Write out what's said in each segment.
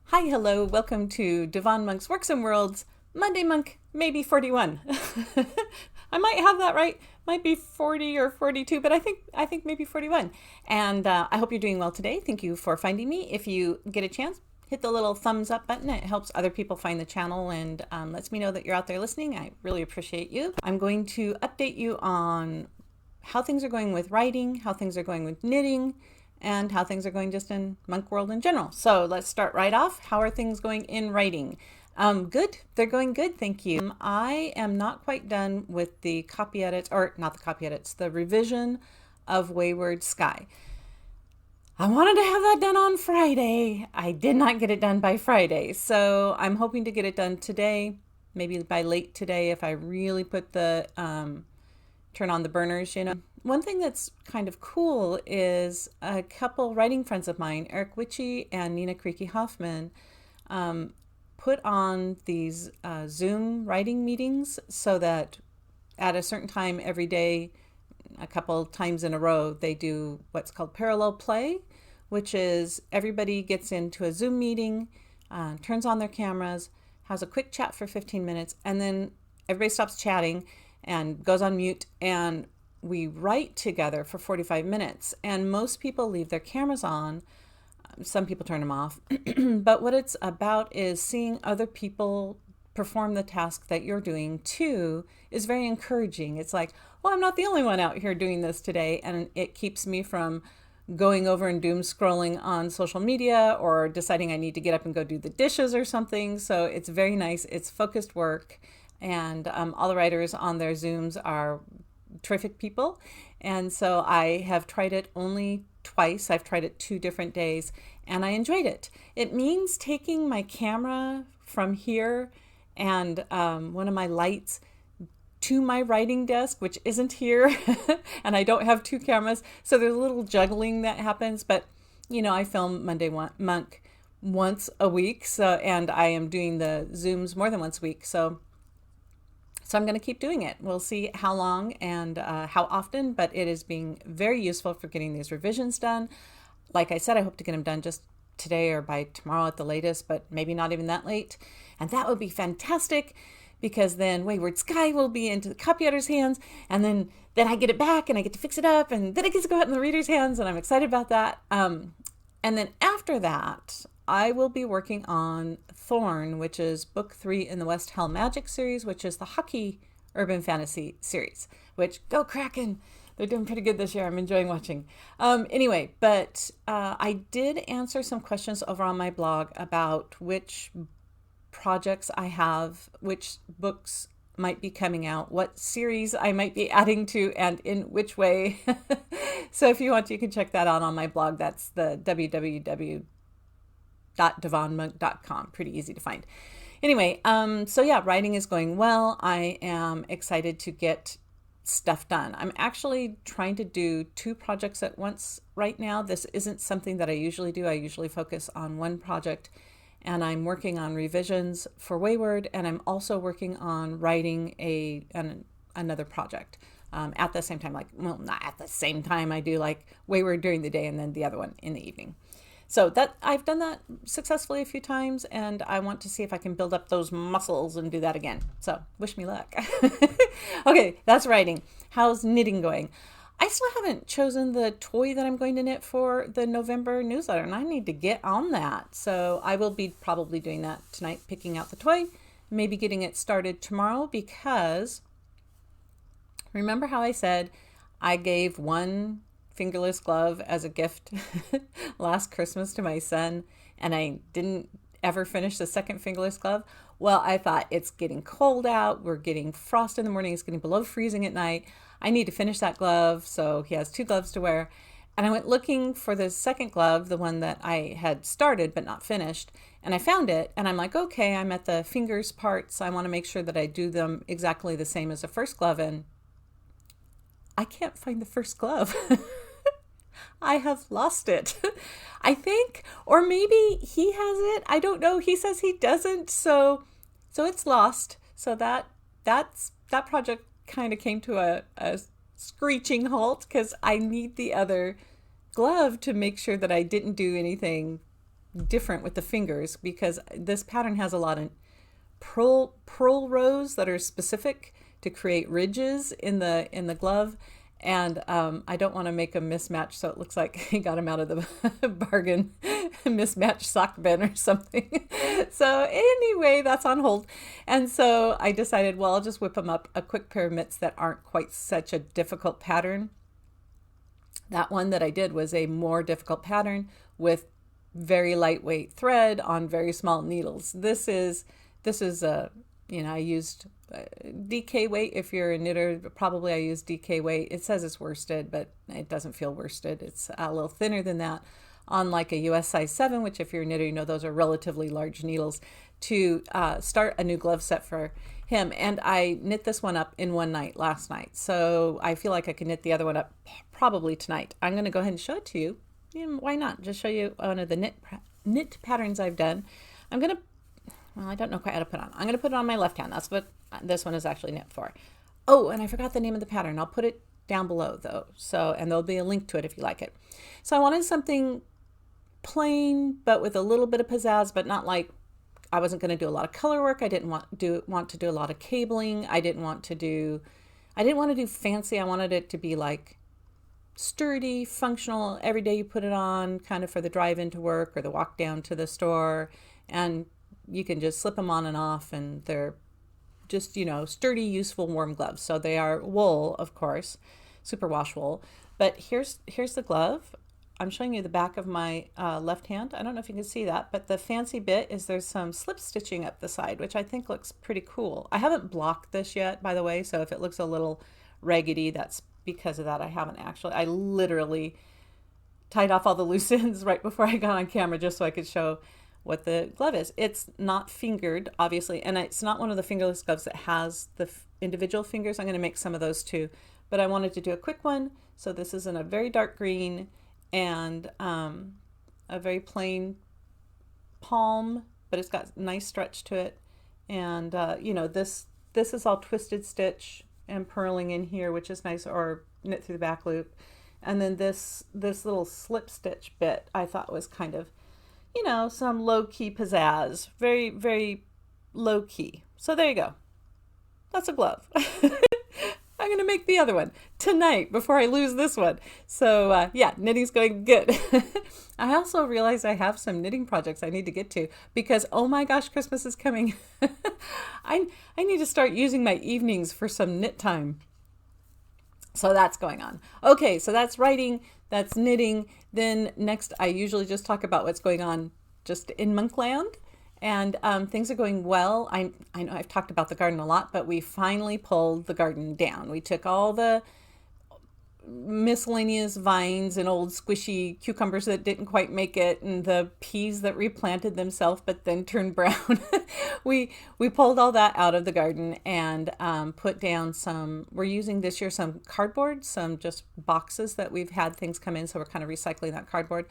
Hi, hello, welcome to Devon Monk's Works and Worlds, Monday Monk, maybe 41. I might have that right. Might be 40 or 42, but I think maybe 41. And I hope you're doing well today. Thank you for finding me. If you get a chance, hit the little thumbs up button. It helps other people find the channel and lets me know that you're out there listening. I really appreciate you. I'm going to update you on how things are going with writing, how things are going with knitting, and how things are going just in monk world in general. So let's start right off. How are things going in writing? Good. They're going good, thank you. I am not quite done with the copy edits, or not the copy edits, the revision of Wayward Sky. I wanted to have that done on Friday. I did not get it done by Friday, so I'm hoping to get it done today, maybe by late today if I really put the turn on the burners. One thing that's kind of cool is a couple writing friends of mine, Eric Witchy and Nina Creaky Hoffman, put on these Zoom writing meetings so that at a certain time every day, a couple times in a row, they do what's called parallel play, which is everybody gets into a Zoom meeting, turns on their cameras, has a quick chat for 15 minutes, and then everybody stops chatting and goes on mute, and we write together for 45 minutes. And most people leave their cameras on. Some people turn them off. But what it's about is seeing other people perform the task that you're doing too is very encouraging. It's like, well, I'm not the only one out here doing this today. And it keeps me from going over and doom scrolling on social media or deciding I need to get up and go do the dishes or something. So it's very nice. It's focused work. And all the writers on their Zooms are terrific people. And so I have tried it only twice. I've tried it 2 different days and I enjoyed it. It means taking my camera from here and one of my lights to my writing desk, which isn't here. And I don't have 2 cameras. So there's a little juggling that happens. But, I film Monday Monk once a week. And I am doing the Zooms more than once a week. So I'm going to keep doing it. We'll see how long and how often, but it is being very useful for getting these revisions done. Like I said, I hope to get them done just today or by tomorrow at the latest, but maybe not even that late. And that would be fantastic because then Wayward Sky will be into the copy editor's hands, and then I get it back and I get to fix it up, and then it gets to go out in the reader's hands, and I'm excited about that. And then after that, I will be working on Thorn, which is book 3 in the West Hell Magic series, which is the hockey urban fantasy series, which go Kraken. They're doing pretty good this year. I'm enjoying watching. Anyway, but I did answer some questions over on my blog about which projects I have, which books might be coming out, what series I might be adding to, and in which way. So if you want, you can check that out on my blog. That's the www.devonmonk.com. Pretty easy to find. Anyway, so yeah, writing is going well. I am excited to get stuff done. I'm actually trying to do 2 projects at once right now. This isn't something that I usually do. I usually focus on one project, and I'm working on revisions for Wayward, and I'm also working on writing another project at the same time. Not at the same time. I do like Wayward during the day and then the other one in the evening. So that I've done that successfully a few times, and I want to see if I can build up those muscles and do that again. So wish me luck. Okay, that's writing. How's knitting going? I still haven't chosen the toy that I'm going to knit for the November newsletter, and I need to get on that. So I will be probably doing that tonight, picking out the toy, maybe getting it started tomorrow, because remember how I said I gave one fingerless glove as a gift last Christmas to my son, and I didn't ever finish the second fingerless glove? Well, I thought, it's getting cold out. We're getting frost in the morning. It's getting below freezing at night. I need to finish that glove. So he has 2 gloves to wear. And I went looking for the second glove, the one that I had started but not finished. And I found it. And I'm like, okay, I'm at the fingers parts. I want to make sure that I do them exactly the same as the first glove. And I can't find the first glove. I have lost it, I think, or maybe he has it. I don't know. He says he doesn't, so it's lost. So that project kind of came to a screeching halt because I need the other glove to make sure that I didn't do anything different with the fingers because this pattern has a lot of purl rows that are specific to create ridges in the glove. And I don't want to make a mismatch so it looks like he got him out of the bargain mismatched sock bin or something. So anyway, that's on hold. And so I decided, well, I'll just whip them up a quick pair of mitts that aren't quite such a difficult pattern. That one that I did was a more difficult pattern with very lightweight thread on very small needles. This is I used DK weight. If you're a knitter, probably I use DK weight. It says it's worsted, but it doesn't feel worsted. It's a little thinner than that on like a US size 7, which if you're a knitter, you know those are relatively large needles, to start a new glove set for him. And I knit this one up in one night last night. So I feel like I can knit the other one up probably tonight. I'm going to go ahead and show it to you. Why not? Just show you one of the knit patterns I've done. Well, I don't know quite how to put on. I'm going to put it on my left hand. That's what this one is actually knit for. Oh, and I forgot the name of the pattern. I'll put it down below though. And there'll be a link to it if you like it. So I wanted something plain, but with a little bit of pizzazz, but not like I wasn't going to do a lot of color work. I didn't want to do a lot of cabling. I didn't want to do fancy. I wanted it to be like sturdy, functional. Every day you put it on, kind of for the drive into work or the walk down to the store, and you can just slip them on and off, and they're just, sturdy, useful, warm gloves. So they are wool, of course, superwash wool. But here's the glove. I'm showing you the back of my left hand. I don't know if you can see that, but the fancy bit is there's some slip stitching up the side, which I think looks pretty cool. I haven't blocked this yet, by the way, so if it looks a little raggedy, that's because of that. I literally tied off all the loose ends right before I got on camera just so I could show what the glove is. It's not fingered, obviously, and it's not one of the fingerless gloves that has the individual fingers. I'm going to make some of those too, but I wanted to do a quick one. So this is in a very dark green and a very plain palm, but it's got nice stretch to it. And this is all twisted stitch and purling in here, which is nice, or knit through the back loop. And then this little slip stitch bit I thought was kind of, some low-key pizzazz, very, very low-key. So there you go. That's a glove. I'm going to make the other one tonight before I lose this one. So knitting's going good. I also realized I have some knitting projects I need to get to because, oh my gosh, Christmas is coming. I need to start using my evenings for some knit time. So that's going on. Okay, so that's writing, that's knitting. Then next, I usually just talk about what's going on just in Monkland. And things are going well. I know I've talked about the garden a lot, but we finally pulled the garden down. We took all the miscellaneous vines and old squishy cucumbers that didn't quite make it, and the peas that replanted themselves but then turned brown. we pulled all that out of the garden and put down we're using this year some cardboard, some just boxes that we've had things come in, so we're kind of recycling that cardboard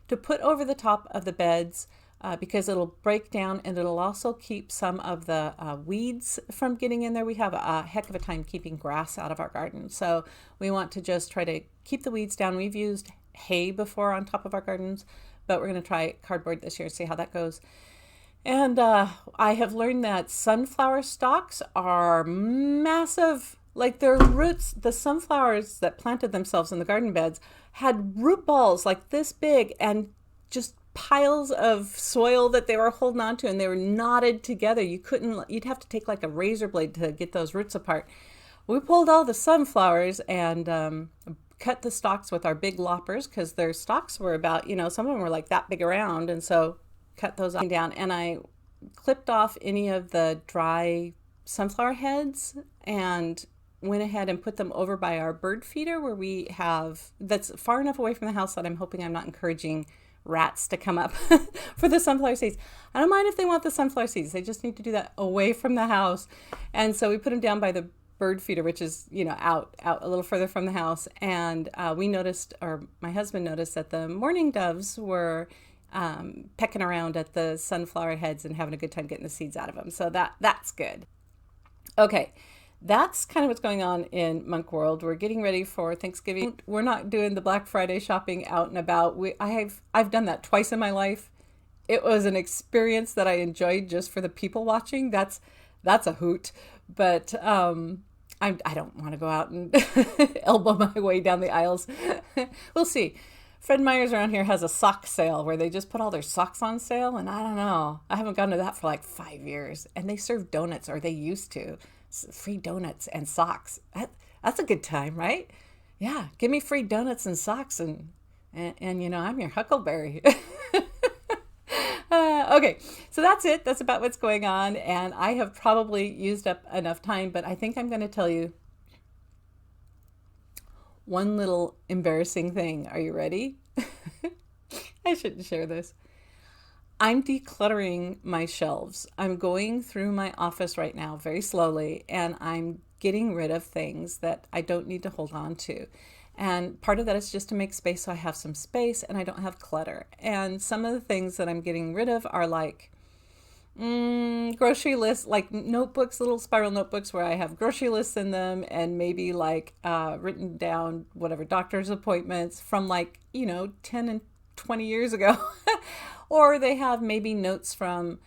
to put over the top of the beds. Because it'll break down and it'll also keep some of the weeds from getting in there. We have a heck of a time keeping grass out of our garden. So we want to just try to keep the weeds down. We've used hay before on top of our gardens, but we're going to try cardboard this year and see how that goes. And I have learned that sunflower stalks are massive. Like their roots, the sunflowers that planted themselves in the garden beds had root balls like this big and just piles of soil that they were holding on to, and they were knotted together. You'd have to take like a razor blade to get those roots apart. We pulled all the sunflowers and cut the stalks with our big loppers because their stalks were about, some of them were like that big around, and so cut those down. And I clipped off any of the dry sunflower heads and went ahead and put them over by our bird feeder where that's far enough away from the house that I'm hoping I'm not encouraging rats to come up for the sunflower seeds. I don't mind if they want the sunflower seeds. They just need to do that away from the house. And so we put them down by the bird feeder, which is, out a little further from the house. And we noticed, or my husband noticed, that the mourning doves were pecking around at the sunflower heads and having a good time getting the seeds out of them. So that's good. Okay. That's kind of what's going on in Monk World. We're getting ready for Thanksgiving. We're not doing the Black Friday shopping out and about. I've done that twice in my life, it was an experience that I enjoyed just for the people watching. That's a hoot. But I don't want to go out and elbow my way down the aisles. We'll see. Fred Meyer's around here has a sock sale where they just put all their socks on sale, and I don't know. I haven't gone to that for like 5 years, and they serve donuts, or they used to, free donuts and socks. That's a good time, right? Yeah, give me free donuts and socks, and I'm your Huckleberry. Okay, so that's it. That's about what's going on, and I have probably used up enough time, but I think I'm going to tell you one little embarrassing thing. Are you ready? I shouldn't share this. I'm decluttering my shelves. I'm going through my office right now very slowly, and I'm getting rid of things that I don't need to hold on to. And part of that is just to make space so I have some space and I don't have clutter. And some of the things that I'm getting rid of are like grocery lists, like notebooks, little spiral notebooks where I have grocery lists in them, and maybe like written down whatever doctor's appointments from 10 and 20 years ago. Or they have maybe notes from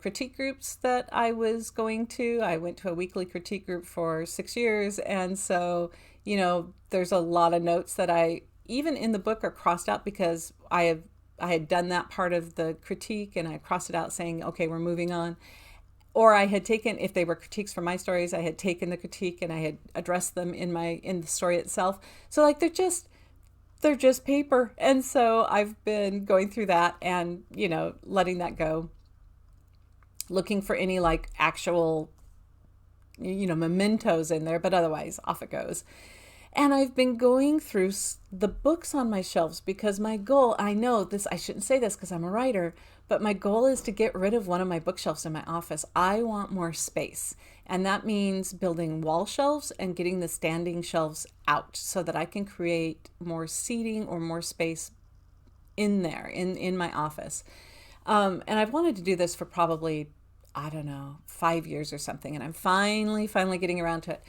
critique groups that I was going to. I went to a weekly critique group for 6 years. And so, there's a lot of notes that I, even in the book, are crossed out because I had done that part of the critique and I crossed it out saying, okay, we're moving on. Or I had taken, if they were critiques for my stories, I had taken the critique and I had addressed them in the story itself. So like they're just paper. And so I've been going through that and, letting that go, looking for any like actual, mementos in there, but otherwise off it goes. And I've been going through the books on my shelves because my goal, I know this, I shouldn't say this because I'm a writer, but my goal is to get rid of one of my bookshelves in my office. I want more space. And that means building wall shelves and getting the standing shelves out so that I can create more seating or more space in there, in my office. And I've wanted to do this for probably, I don't know, 5 years or something. And I'm finally getting around to it.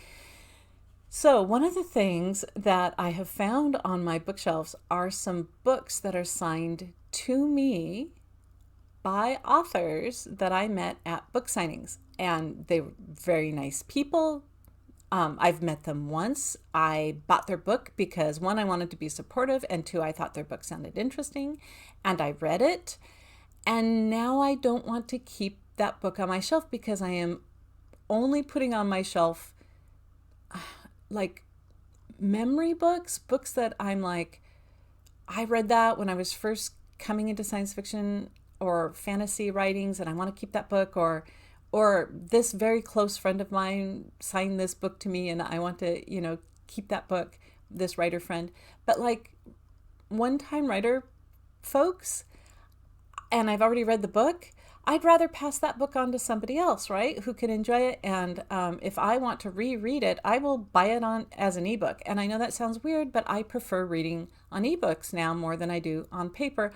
So one of the things that I have found on my bookshelves are some books that are signed to me by authors that I met at book signings. And they were very nice people. I've met them once. I bought their book because one, I wanted to be supportive, and two, I thought their book sounded interesting. And I read it. And now I don't want to keep that book on my shelf because I am only putting on my shelf like memory books that I'm like, I read that when I was first coming into science fiction or fantasy writings, and I want to keep that book, or this very close friend of mine signed this book to me and I want to, keep that book, this writer friend. But like one-time writer folks, and I've already read the book, I'd rather pass that book on to somebody else, right, who can enjoy it. And if I want to reread it, I will buy it on as an ebook. And I know that sounds weird, but I prefer reading on ebooks now more than I do on paper.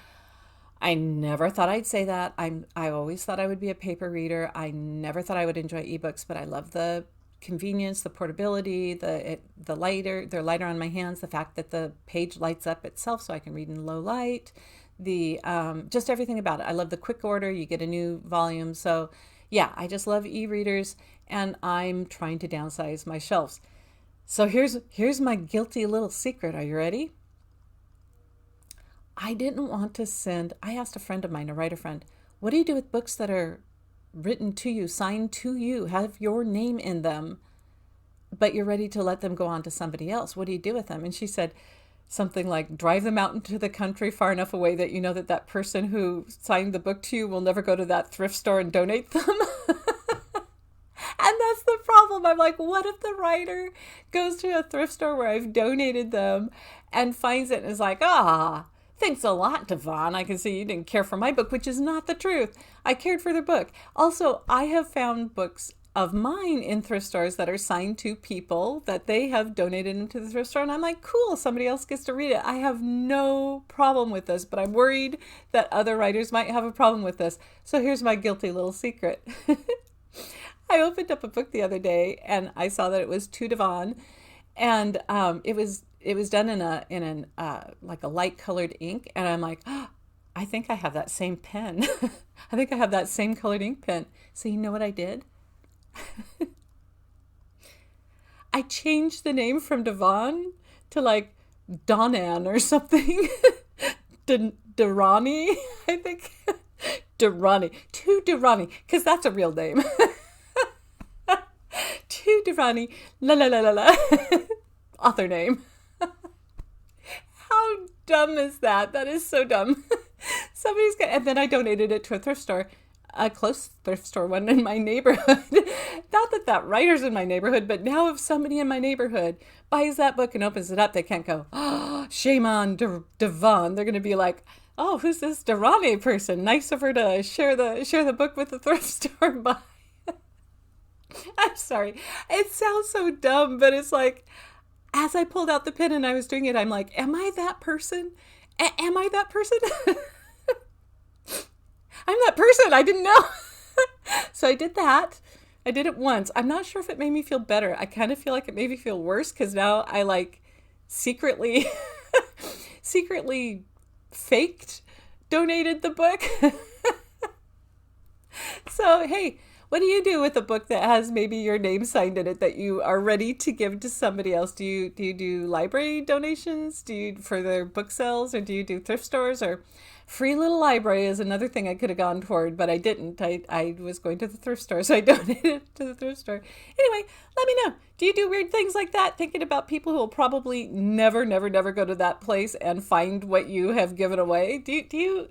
I never thought I'd say that. I always thought I would be a paper reader. I never thought I would enjoy ebooks, but I love the convenience, the portability, they're lighter on my hands, the fact that the page lights up itself so I can read in low light. The just everything about it. I love the quick order. You get a new volume. So yeah, I just love e-readers, and I'm trying to downsize my shelves. So here's my guilty little secret. Are you ready? I didn't want to I asked a friend of mine, a writer friend, what do you do with books that are written to you, signed to you, have your name in them, but you're ready to let them go on to somebody else? What do you do with them? And she said, something like drive them out into the country far enough away that you know that person who signed the book to you will never go to that thrift store and donate them. And that's the problem. I'm like, what if the writer goes to a thrift store where I've donated them and finds it and is like, thanks a lot, Devon. I can see you didn't care for my book, which is not the truth. I cared for their book. Also, I have found books of mine in thrift stores that are signed to people that they have donated into the thrift store. And I'm like, cool, somebody else gets to read it. I have no problem with this, but I'm worried that other writers might have a problem with this. So here's my guilty little secret. I opened up a book the other day and I saw that it was to Devon, and it was done in like a light colored ink. And I'm like, I think I have that same pen. I think I have that same colored ink pen. So you know what I did? I changed the name from Devon to like Donan or something. Durrani, I think. Durrani. To Durrani, because that's a real name. To Durrani. La la la la la. Author name. How dumb is that? That is so dumb. Somebody's got, and then I donated it to a thrift store, a close thrift store one in my neighborhood. Not that that writer's in my neighborhood, but now if somebody in my neighborhood buys that book and opens it up, they can't go, oh, shame on Devon. They're going to be like, oh, who's this Durrani person? Nice of her to share the book with the thrift store buy. I'm sorry. It sounds so dumb, but it's like, as I pulled out the pen and I was doing it, I'm like, am I that person? Am I that person? I'm that person. I didn't know. So I did that. I did it once. I'm not sure if it made me feel better. I kind of feel like it made me feel worse because now I like secretly faked donated the book. So, hey, what do you do with a book that has maybe your name signed in it that you are ready to give to somebody else? Do you do library donations? Do you for their book sales, or do you do thrift stores? Or free little library is another thing I could have gone toward, but I didn't. I was going to the thrift store, so I donated to the thrift store. Anyway, let me know. Do you do weird things like that? Thinking about people who will probably never go to that place and find what you have given away. Do you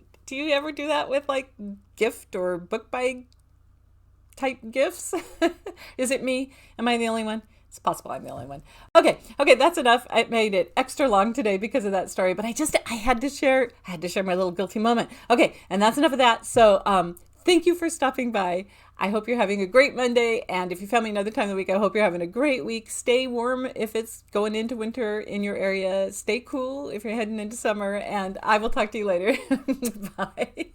ever do that with like gift or book buying type gifts? Is it me? Am I the only one? It's possible I'm the only one. Okay, that's enough. I made it extra long today because of that story, but I had to share my little guilty moment. Okay, and that's enough of that. So thank you for stopping by. I hope you're having a great Monday, and if you found me another time of the week, I hope you're having a great week. Stay warm if it's going into winter in your area. Stay cool if you're heading into summer, and I will talk to you later. Bye.